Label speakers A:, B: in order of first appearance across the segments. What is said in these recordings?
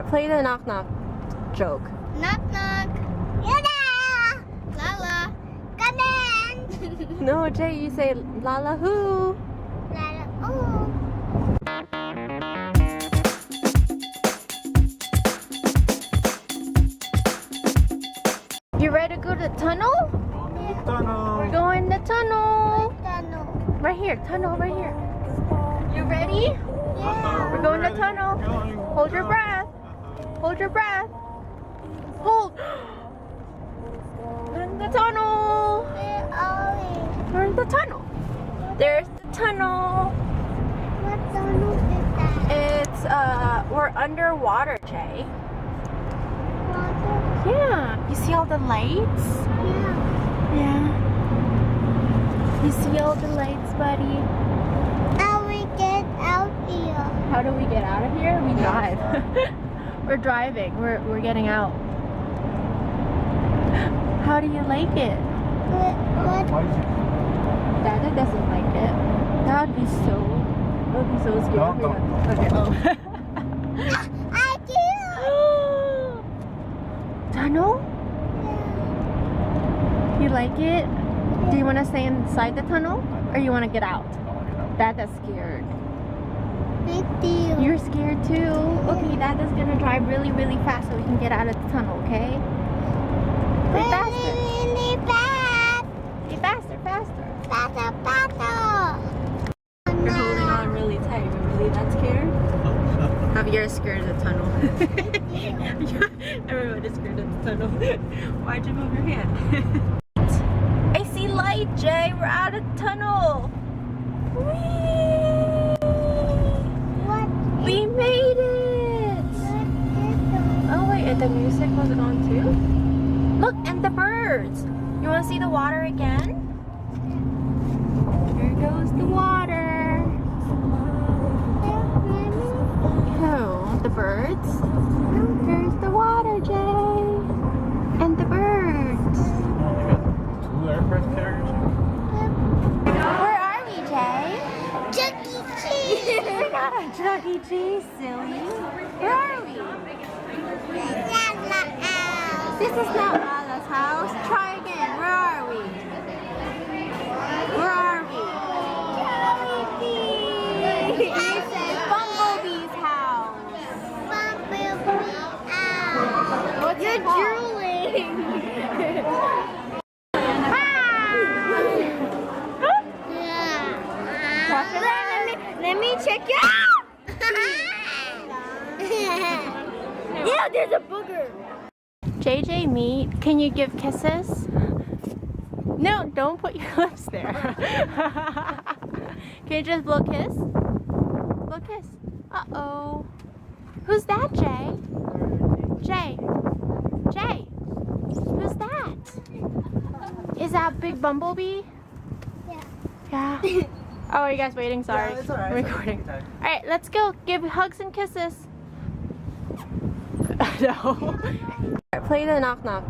A: Play the knock knock joke.
B: Knock knock. Yoda. Lala. Come in.
A: No, Jay, you say Lala who?
B: Lala. Oh.
A: You ready to go to the tunnel? We're going to the tunnel.
B: Tunnel.
A: Right here, tunnel right here. You ready?
B: Yeah.
A: We're going to the tunnel. Hold your breath. Hold your breath. Hold. We're in the tunnel.
B: Where are we?
A: We're in the tunnel. There's the tunnel.
B: What tunnel is that?
A: It's we're underwater, Jay.
B: Water.
A: Yeah. You see all the lights?
B: Yeah.
A: Yeah. You see all the lights, buddy?
B: How we get out here?
A: How do we get out of here? We drive. We're driving. We're getting out. How do you like it?
B: What?
A: Dada doesn't like it. That would be so scary. Okay. Oh.
B: I do.
A: Tunnel? You like it? Do you want to stay inside the tunnel or you want to get out? Dada's scared.
B: Big deal.
A: You're scared too? Okay, Dada's gonna drive really, really fast so we can get out of the tunnel, okay? Go faster.
B: Really fast.
A: Be faster, faster.
B: Faster, faster.
A: You're holding on really tight. You're really that scared? Javier's scared of the tunnel. Everybody's scared of the tunnel. Why'd you move your hand? I see light, Jay. We're out of the tunnel. Whee!
B: What?
A: We made it! Oh wait, and the music was on too? Look, and the birds! You want to see the water again? Here goes the water. Oh, the birds? There's the water, Jay. And the birds.
C: Two aircraft carriers?
A: Where are we, Jay?
B: Chuck E. Cheese.
A: We're not at Chuck E. Cheese, silly. Where are we? This is not Lala's house. Try again. Where are we? Where are we? This is Bumblebee's house. What's
B: You're
A: it called?
B: drooling.
A: Wash it out.
B: Let me check you out. Yeah, there's a booger.
A: JJ, me, can you give kisses? No, don't put your lips there. Can you just blow kiss? Blow kiss. Uh-oh. Who's that, Jay? Jay. Jay. Who's that? Is that Big Bumblebee?
B: Yeah.
A: Yeah. Oh, are you guys waiting? Sorry.
C: Yeah, it's all right.
A: I'm recording. Alright, let's go. Give hugs and kisses. No. Play the knock knock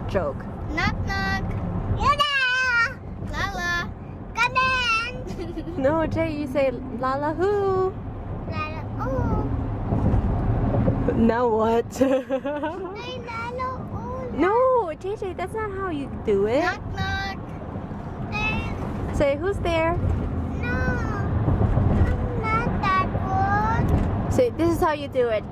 A: joke.
B: Knock knock. Yoda. Lala. Come in.
A: No, Jay, you say Lala who?
B: Lala. Oh.
A: Now what?
B: Hey, Lala. Oh.
A: No, JJ, that's not how you do it.
B: Knock knock. Hey.
A: Say, who's there?
B: No. Not that one.
A: Say, this is how you do it,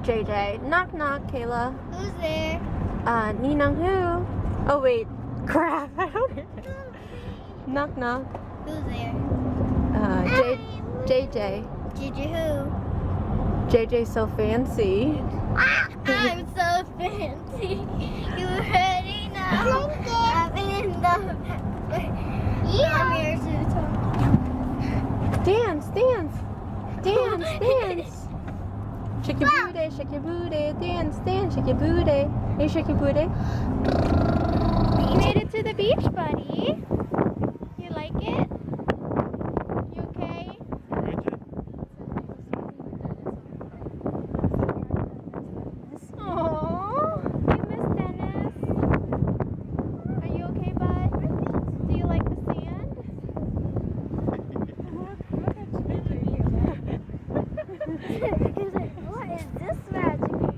A: JJ. Knock knock, Kayla.
B: Who's there?
A: Ninang who? Oh wait, crap, I don't hear it. Knock knock.
B: Who's there?
A: JJ.
B: Gigi who?
A: JJ's so fancy.
B: I'm so fancy. You ready now? I'm in the. Yeah. I'm here to talk.
A: Dance, dance, dance, dance. Shake your booty, dance, dance, shake your booty. Hey, shake your booty. You made it to the beach, buddy. You like it? You okay? Aww, you miss Dennis. Are you okay, bud? Do you like the sand?
B: He's like, what is this magic?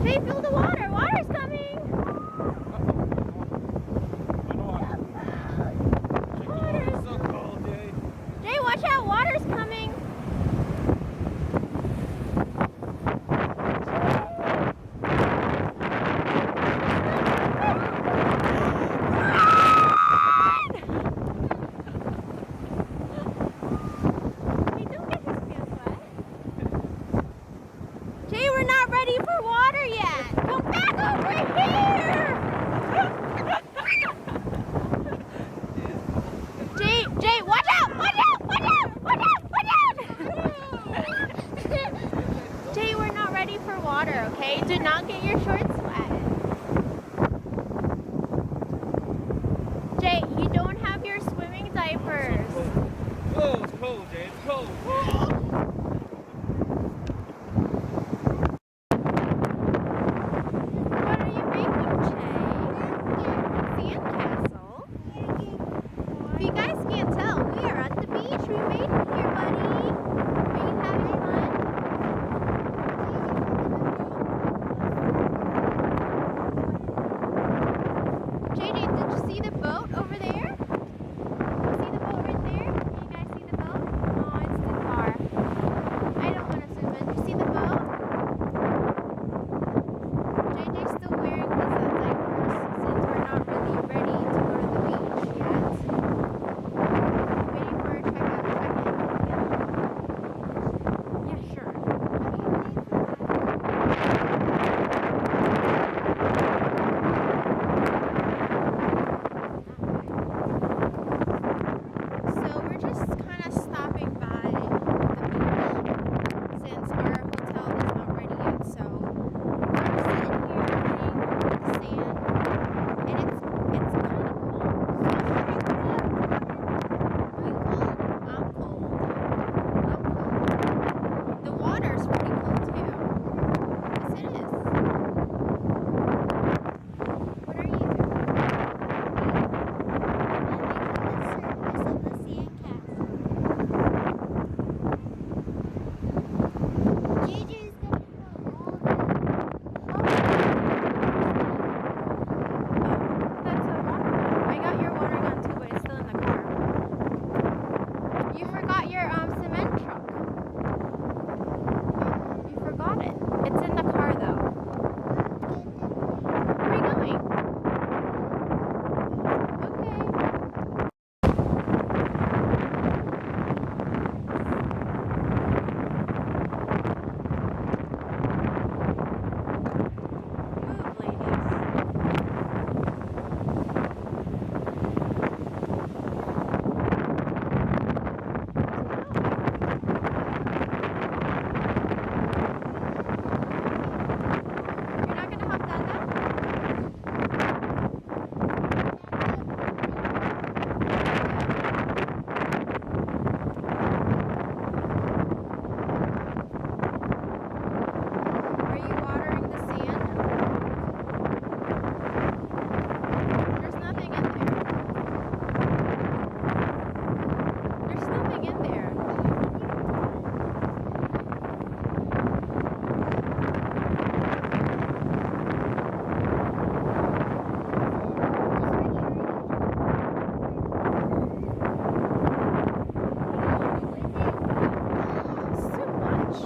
A: Jay, feel the water. Water's coming.
C: It's so cold, Jay.
A: Jay, watch out. Water's coming. Hey, don't get his pants wet. Jay, we're not ready for water yet. Come back over here. Jay, watch out! Watch out! Watch out! Watch out! Watch out! Jay, we're not ready for water, okay? Do not get your shorts wet. Jay, you don't have your swimming diapers.
C: Oh, it's cold, Jay. It's cold.
A: What are you making, Jay? Sandcastle? If you guys can't tell, we are at the beach. We made it here, buddy. Are you having fun? JJ, did you see the boat over there? See the boat right there? Can you guys see the boat? Oh, it's too far. I don't want to swim, but did you see the boat? JJ's still wearing his diapers since we're not really ready to go to the beach yet. Waiting for a check-out check-in. Yeah, sure. So we're just kind of stopping by the beach since our hotel is not ready yet. So we're sitting here playing with the sand, and it's kind of cold. Are you cold? I'm cold. I'm cold. The water's pretty cold too. Yes, it is. What are you doing? That's a water gun. I got your water gun too, but it's still in the car. You forgot your cement truck. You forgot it. It's in the car though. Where are we going? Okay. Move, ladies. You're not gonna hop that down? Are you watering the sand? There's nothing in there. There's nothing in there. It's too much.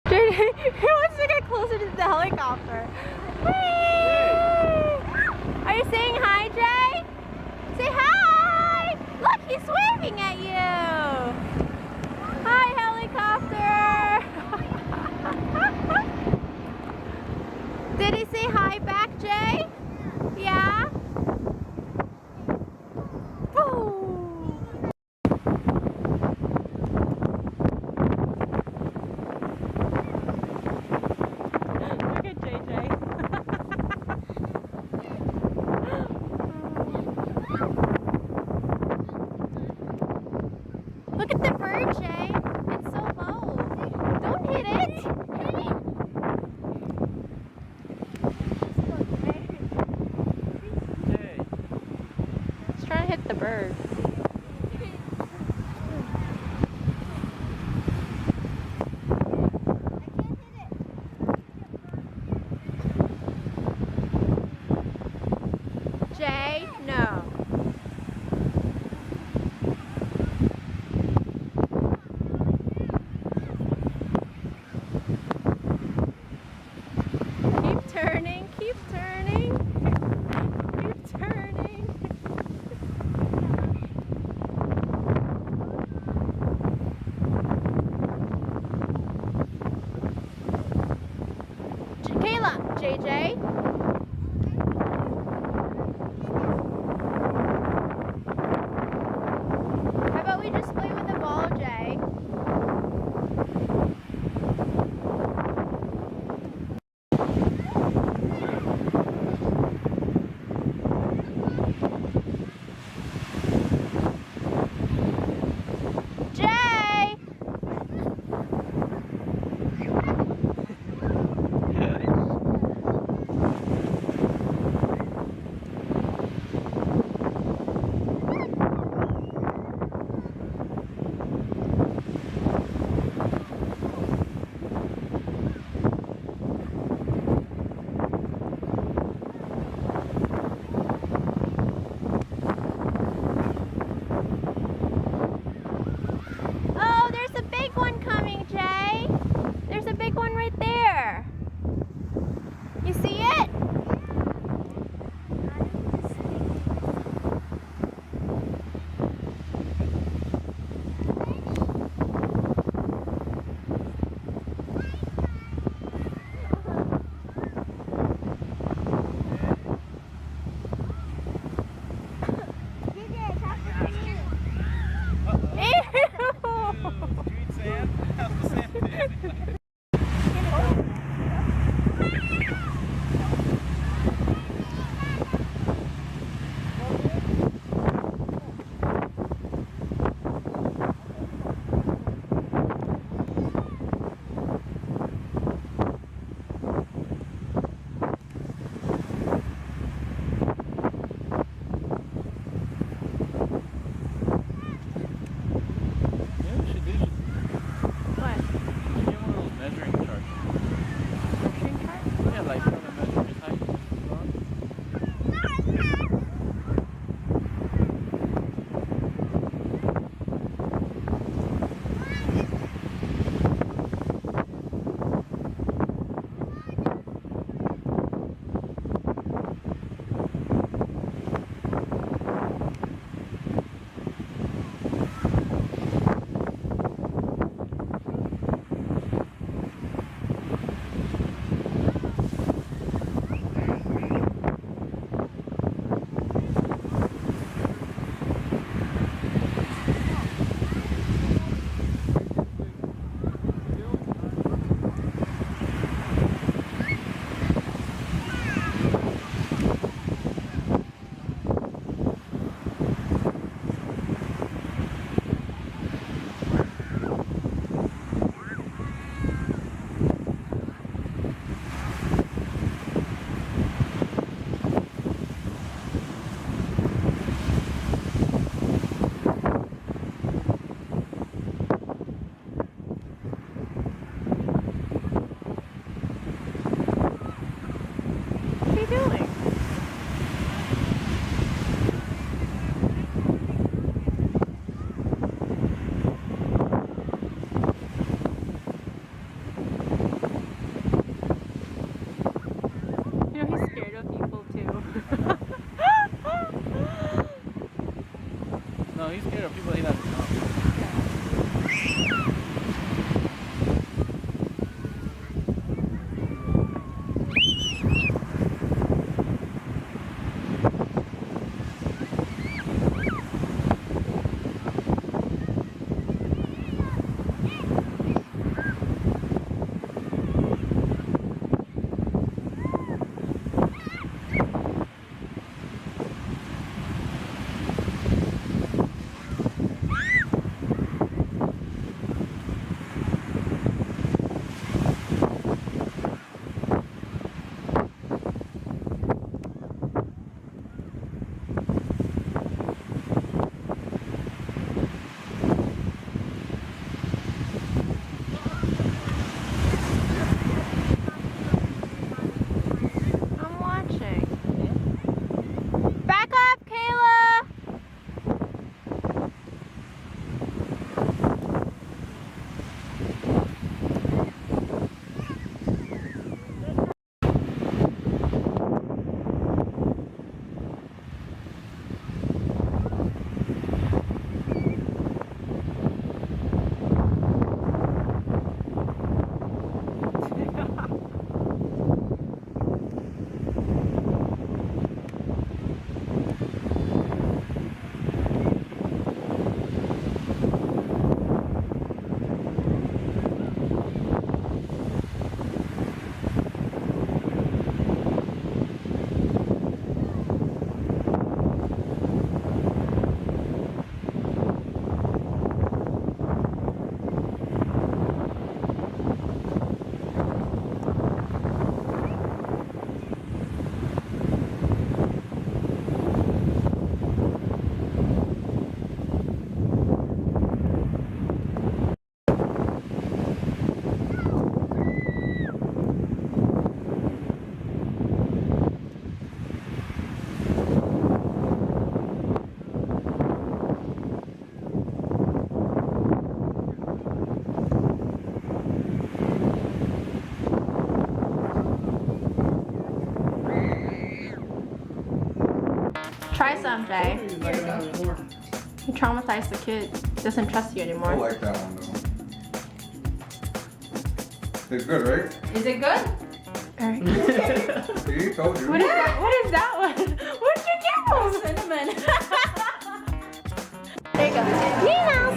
A: JJ, he wants to get closer to the helicopter. Whee! Are you saying hi, Jay? Say hi! Look, he's waving at you. Hi, helicopter. Did he say hi back, Jay? Yeah? Woo! Look at JJ. Look at the bird, Jay. It's so low. Don't hit it.
C: Jay.
A: He's trying to hit the bird. Jay? How about we just play with the ball, Jay? Jay! Oh, there's a big one coming, Jay. There's a big one right there. You see it?
C: Street sand? How's the sand? Yeah, we should do.
A: What?
C: Get one of those
A: some, Jay. You traumatized the kid. Doesn't trust you
C: I
A: anymore.
C: like that one though. It's good, right?
A: Is it good? Alright.
C: See, told you.
A: What is that? What is that one? Where'd you get those? Cinnamon. There you go. Nina!